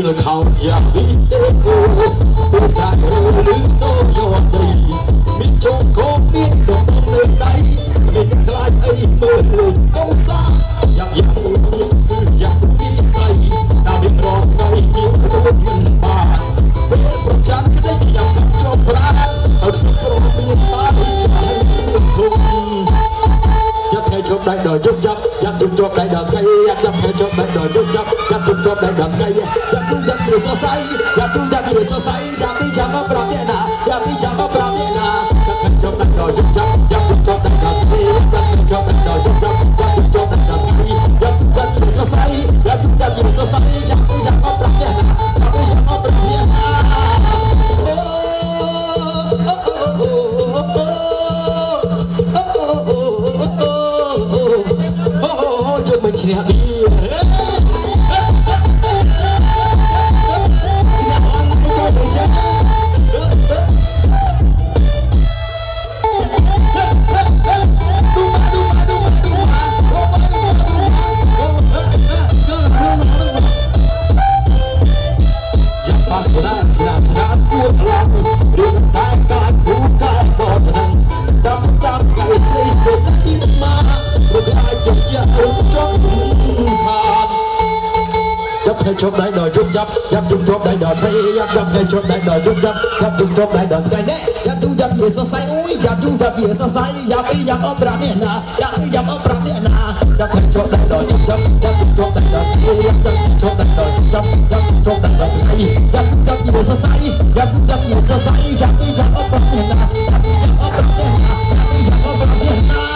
là khảo nhà đi đêm tôi dài hơi lưới tôi nhọn đầy mình trông có biết được nơi đây mình lại ấy mơ lên công xa nhạc nhạc nhạc đi say nào biết ngọt ngày nhiều khôn mình bà bên một chán cái đấy nhạc cầm cho pra ở sân khấu miền ta đi trái không nhạc ngày chốt đại đời chốt chấp nhạc chung chốt đại đời cây nhạc ngày chốt đại đời chốt chấp nhạc chung chốt đại đời cây nhạc chung nhạc gì so say nhạc chung nhạc gì so say nhạc đi chẳng có pra tiền à nhạc đi chẳng có pra tiền à nhạc ngày chốt đại đời chốt chấp nhạc chung chốt đại đời cây nhạc ngày chốt đại đời chốt chấp nhạc chung chốt đại đời cây nhạc chung nhạc gì so say nhạc chung nhạc gì so say nhạc đi chẳng có pra tiền à nhạc đi chẳng có pra tiền à mình chỉ là đi chốt đại đời chốt chấp nhạc chung chốt đại đời cây nhạc ngày chốt đại đời chốt chấp nhạc chung chốt đại đời cây nè nhạc chung nhạc gì so say ui nhạc chung nhạc gì so say nhạc đi nhạc ở pra nè na nhạc đi nhạc ở pra nè na nhạc ngày chốt đại đời chốt chấp nhạc chung chốt đại đời cây nhạc chốt đại đời chốt chấp nhạc chốt đại đời cây nhạc chung nhạc gì so say nhạc chung nhạc gì so say nhạc đi nhạc ở pra nè na nhạc đi nhạc ở pra nè na nhạc đi nhạc ở pra nè na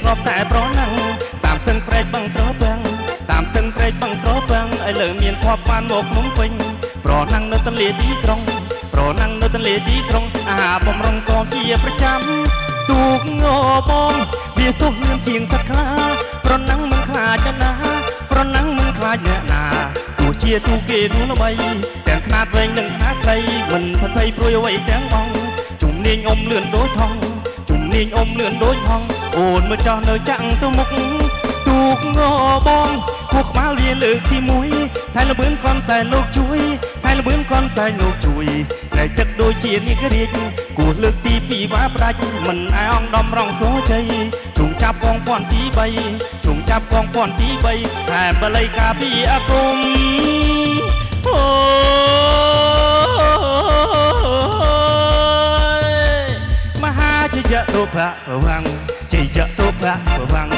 งอบแต่ប្រណាំងតាមស្ទឹងព្រែកបឹងត្រពាំងតាមស្ទឹងព្រែកបឹងត្រពាំងឲ្យលើមានខប់បានមកភ្នំពេញប្រណាំងនៅទន្លេទីក្រុងប្រណាំងនៅទន្លេទីក្រុងអាហារបំរុងក៏ជាប្រចាំទូកងបងវាសុខលឿនជាងសត្វខ្លាប្រណាំងមិនខ្លាចណាប្រណាំងមិនខ្លាចអ្នកណាទោះជាទូគេនោះល្បីទាំងខ្នាតវែងនិងខ្នាតខ្លីមិនផិតភ័យព្រួយអ្វីទាំងបងជំនាញអុំលឿនដូចថងជំនាញអុំលឿនដូចហងអូនមើលចោះនៅចាំងទៅមុខទូកងបងពួកក្បាលវាលើកទី1ថៃល្បឿនគ្រាន់តែលោកជួយថៃល្បឿនគ្រាន់តែលោកជួយតែទឹកដូចជានាគរាជគួរលើកទី2វាផ្ដាច់មិនអាយអង្គដំរងសូជ័យជុំចាប់កងពាន់ទី3ជុំចាប់កងពាន់ទី3តែបល័យការពីអាគមអូមហាជយៈទុភៈប្រវាំងជយៈទុភៈប្រវាំង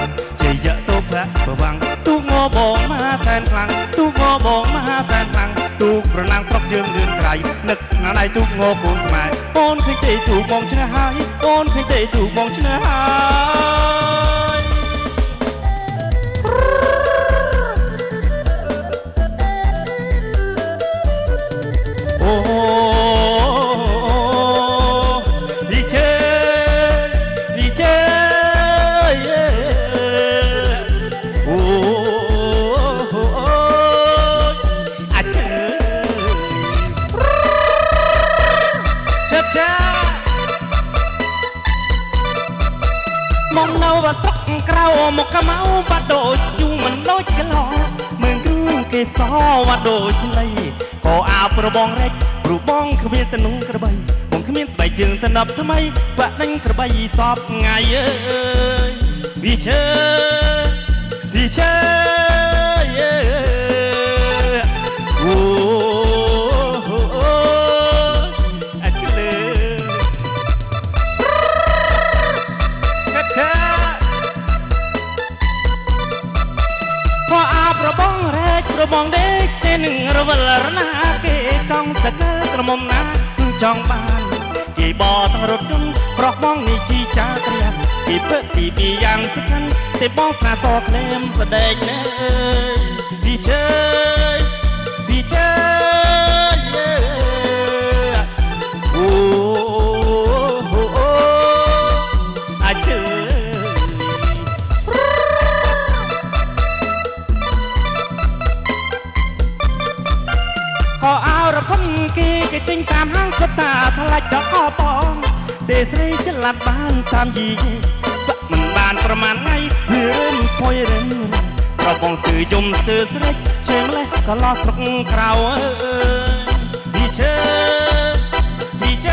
ជយៈទុភៈប្រវាំងទូកងបងមហាសែនខ្លាំងទូកងបងមហាសែនខ្លាំងទូកប្រណាំងស្រុកយើងលឿនក្រៃនឹកណាដៃទូកងកូនខ្មែរអូនឃើញទេទូកបងឈ្នះហើយអូនឃើញទេទូកបងឈ្នះហើយអូดีเจดีเจโอ้อาเจเช้ามองเงาว่าตกเกล้าหมกกะเมาบาดโดดอยู่มันโดดกะหลอเมืองกรุงเกษรว่าโดดเลยก็อาประบองเล็กรูปบ้องขมิ้นตะนุงกระใบผมขมิ้นใบจึงสนับทำไมปะนั่งกระใบสอบไงวิเชวิเชโอ้อาเชลกระเชพออาประบองเล็กประบองเด็กเต้นระเวลนาចង់តកលក្រមុំណាចង់បានគេបោទាំងរត់យន្តប្រោះបងនេះជីចាត្រាពីពឹកពីពីយ៉ាងសំខាន់តែបងស្នាតក្លែមស្ដែងណែពីជើពីជើអូអាជើขอเอาระพันกีก็ติงตามห้างก็ตาทลายจอกปองเดสรีจะลัดบ้านตามยีมันบานประมาณไงเพื่อนพอยเรนเราบองตื่อยมตื่อสริเชื่อมเลยก็ลอสกคราวดีเชดีเช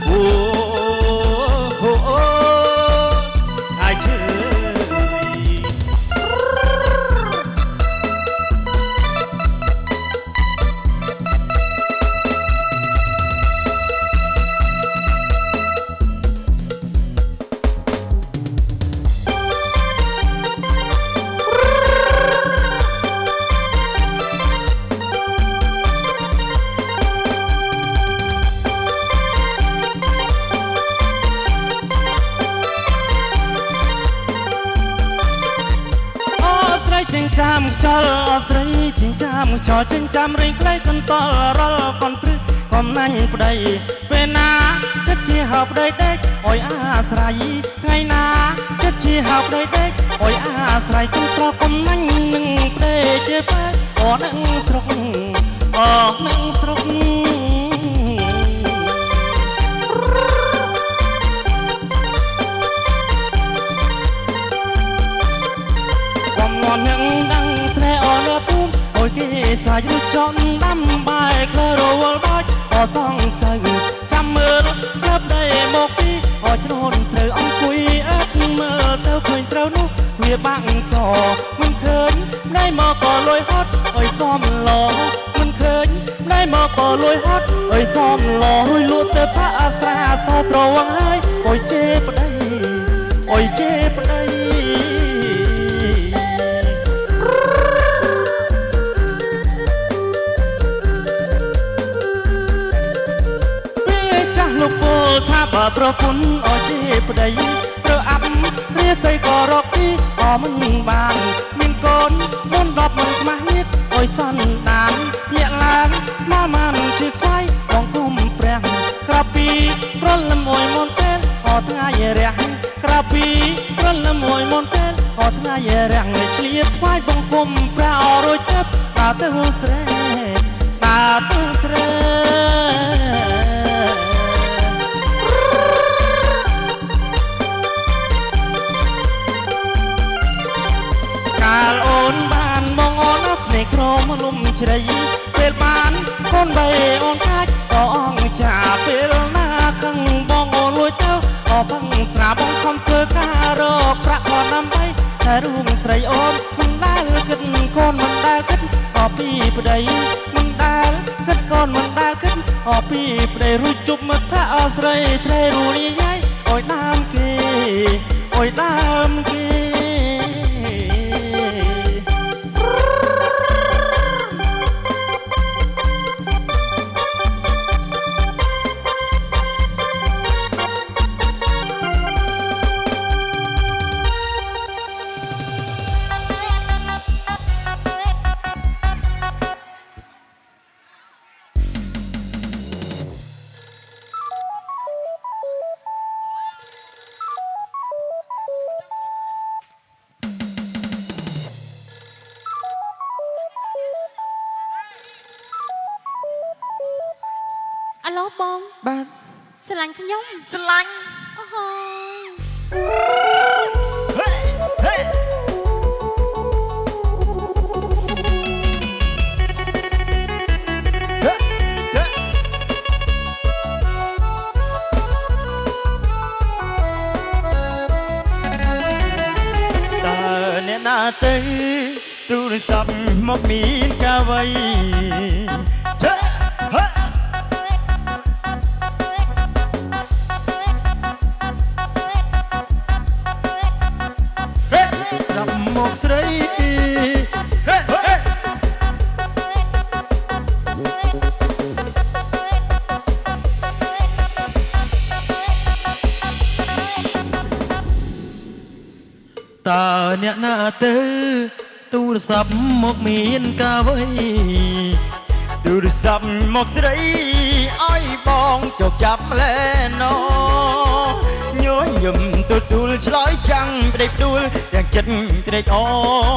โอ้โหไอเชចិញ្ចាមខ្យល់អស្រីចិញ្ចាមខ្យល់ចិញ្ចាមរៀងក្លែកន្តលរលកនព្រឹកកំណាញ់ប្តីពេលណាចិត្តជាហៅប្តីដេកអុយអាស្រ័យថ្ងៃណាចិត្តជាហៅប្តីដេកអុយអាស្រ័យគុំប្រកំណាញ់នឹងប្តីជាបែកអនឹងស្រុកអនឹងស្រុកនឹងดังแสรอเนื้อปุ้มโอ้ยกีสายรุ่จอนดำใบเคลโรวลบอยอสองใส่จำมือเลิบได้หมกปีอจโนนเธอองคุยเอ็ดมือเธอคุยเธอนุเวียบังก่อมันเขินได้มาก่อลอยฮอตเอ้ยซ้อมหล่อมันเขินได้มาก่อลอยฮอตเอ้ยซ้อมหล่อลุยลุดเธอพระอาสาสอตรวังไห้โอ้ยเจ็บได้โอ้ยเจ็บได้ลูกโป่ท่าบ ប្រពន្ធអោជាប្តីប្រអាប់រាសីក៏រកទីអមិនបានមានកូនមុន10មិនខ្មាស់ទៀតអុយសន្តានញាក់ឡើងមកមិនជឿខ្វាយបងគុំព្រះក្រពីប្រលឹមអុយមុនពេលអត់ថ្ងៃរះក្រពីប្រលឹមអុយមុនពេលអត់ថ្ងៃរះឆ្លៀតខ្វាយបងគុំព្រះអរួចទៅតាទៅស្រែតាទៅស្រែកាលអូនបានមកអូនស្នេហ៍ក្រមលំជ្រៃពេលបានកូនបីអូនកាច់ក៏អងចាពេលណាខឹងបងអូនលួចទៅក៏ផឹងស្រាបងខំធ្វើការរកប្រាក់មកដើម្បីតែរួមស្រីអូនមិនដែលគិតកូនមិនដែលគិតអពីប្តីមិនដែលគិតកូនមិនដែលគិតអពីប្តីរួចជប់មកថាអស្រីត្រីរូនីយាយអុយដើមគេអុយដើមគេអាឡូបងបាទស្រឡាញ់ខ្ញុំស្រឡាញ់អូហូហេហេអ្នកណាទៅទូរស័ព្ទមកមានកាវៃស្រាប់មកស្រីតើអ្នកណាទៅទូរស័ព្ទមកមានកាវៃទូរស័ព្ទមកស្រីឲ្យបងចុកចាប់លែណោញញឹមទទួលឆ្លើយចាំងប្តីផ្ដួលទាំងចិត្តត្រេកអ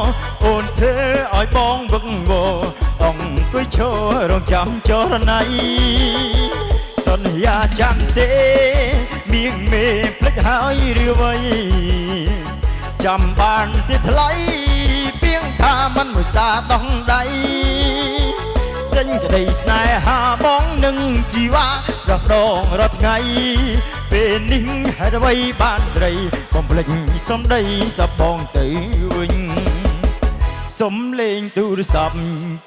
រអូនធ្វើឲ្យបងវឹកវរអង្គុយឈររងចាំចរណៃសន្យាចាំទេមៀងមេភ្លេចហើយរឿវៃចាំបានទេថ្លៃពីងថាមិនមួយសាដោះដៃសេញក្តីស្នេហាបងនឹងជីវ៉ារស់ដងរាល់ថ្ងៃពេលនេះហេតុអ្វីបានស្រីបំភ្លេចសំដីសបងទៅវិញសំលេងទូរស័ព្ទ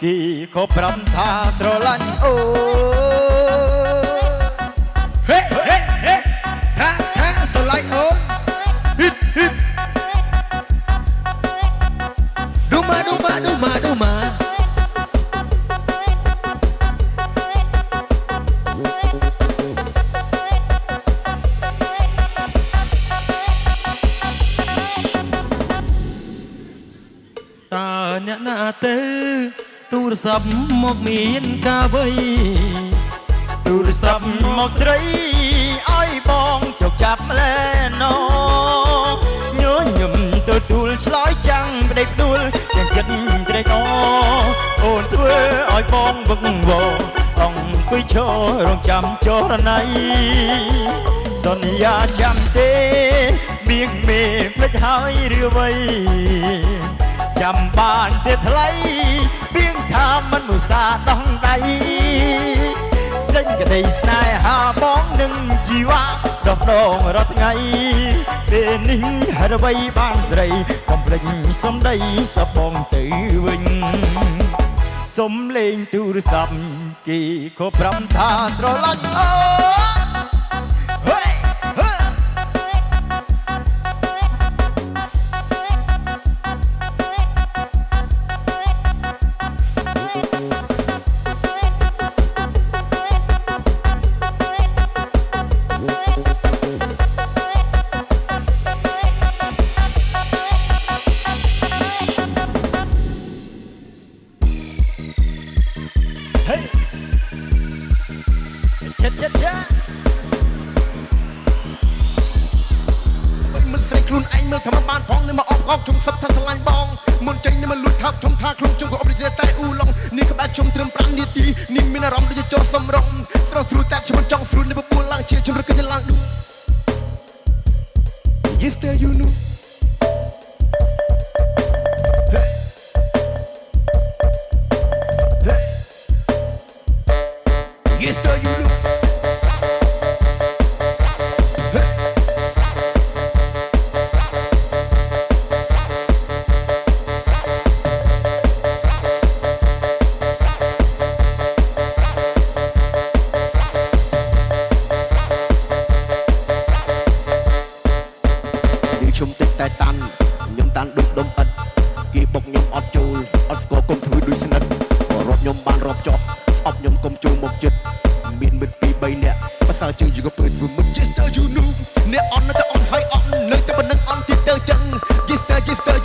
គេក៏ប្រាប់ថាស្រឡាញ់អូហេហេហេថាស្រឡាញ់អូហ៊ីហ៊ីดูมา តើអ្នកណាទៅទូរស័ព្ទមកមានការវៃទូរស័ព្ទមកស្រីឲ្យបងចុកចាប់លែណោញញឹមទទួលឆ្លើយចាំងប្តីផ្ដួលទាំងចិត្តត្រេកអរអូនធ្វើឲ្យបងវឹកវរអង្គុយឈររងចាំចរណៃសន្យាចាំទេមៀងមេភ្លេចហើយរឿវៃចាំបានទេថ្លៃពីងថាមិនមួយសាដោះដៃសេចក្តីស្នេហាបងនឹងជីវ៉ាដោះដងរាល់ថ្ងៃពេលនេះហេតុអ្វីបានស្រីបំភ្លេចសំដីសបងទៅវិញសំលេងទូរស័ព្ទគេក៏ប្រាប់ថាស្រឡាញ់អូ Hey cha cha chaមិនស្រែកខ្លួនឯងមើលថាមិនបានផងនៅមកអបអបជុំសឹកថាស្រឡាញ់បងមុនចេញនេះមិនលួចថាប់ជុំថាខ្លួនជុំក៏អបរិយាតែអ៊ូឡុងនេះក្បែរជុំត្រឹម5នាទីនេះមានអារម្មណ៍ដូចជាចូលសំរងស្រស់ស្រួលតែខ្ញុំមិនចង់ស្រួលនៅបបួលឡើងជាជំរឹកកញ្ឡើងឌូ Yes there you know Hey Hey Yes there you knowខ្ញុំតិចតែតាន់ខ្ញុំតាន់ដូចដុំឥតគេបុកខ្ញុំអត់ចូលអត់ស្គាល់គុំធ្វើដូចស្និទ្ធរត់ខ្ញុំបានរាប់ចុះស្អប់ខ្ញុំគុំចូលមកចិត្តមានមិត្ត2 3នាក់បើសើជើងយូរក៏ពើធ្វើមិន Yes you know អ្នកអន់នៅតែអន់ហើយអន់នៅតែប៉ុណ្្នឹងអន់ទៀតទៅចឹង Yes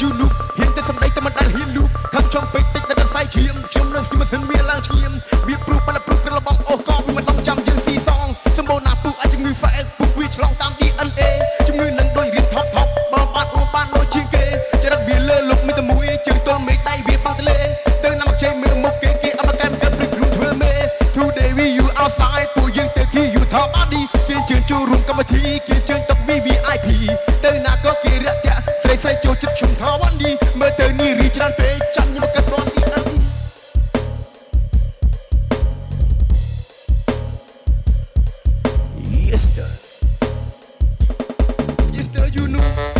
you know ហ៊ានតែសម្ដីតែមិនដែលហ៊ានលូកខំចង់ពេកតិចតែដល់សាយឈាមខ្ញុំនឹងស្គីមិនសិនមានឡើងឈាមវាព្រុសបានព្រុសក្រឡបងអូកវាមិនឡងចាំយើងស៊ីសងសម្បូរណាពុកអាចជំងឺ File ពុកវាឆ្លងតាម DNA ជំងឺនឹងដូចរៀនថប់បើបានអូបានដូចជាងគេចរិតវាលើលោកមានតែមួយជើងទល់មេឃដៃវាបាំងទលេទៅណាមកជ័យមើលមុខគេអត់មកកែមកាត់ព្រឹកខ្លួនធ្វើមេ Today we you outside ពួកយើងទៅគី you top body គេជើងចូលរួមកម្មវិធីគេជើងតុក VIP ទៅណាក៏គេរាក់តាក់ស្រីចូលចិត្តជុំថាវ៉ាន់ឌីមើលទៅនេះរីច្រើនពេកចាំខ្ញុំកាត់បនឌីអិន Yes sir you know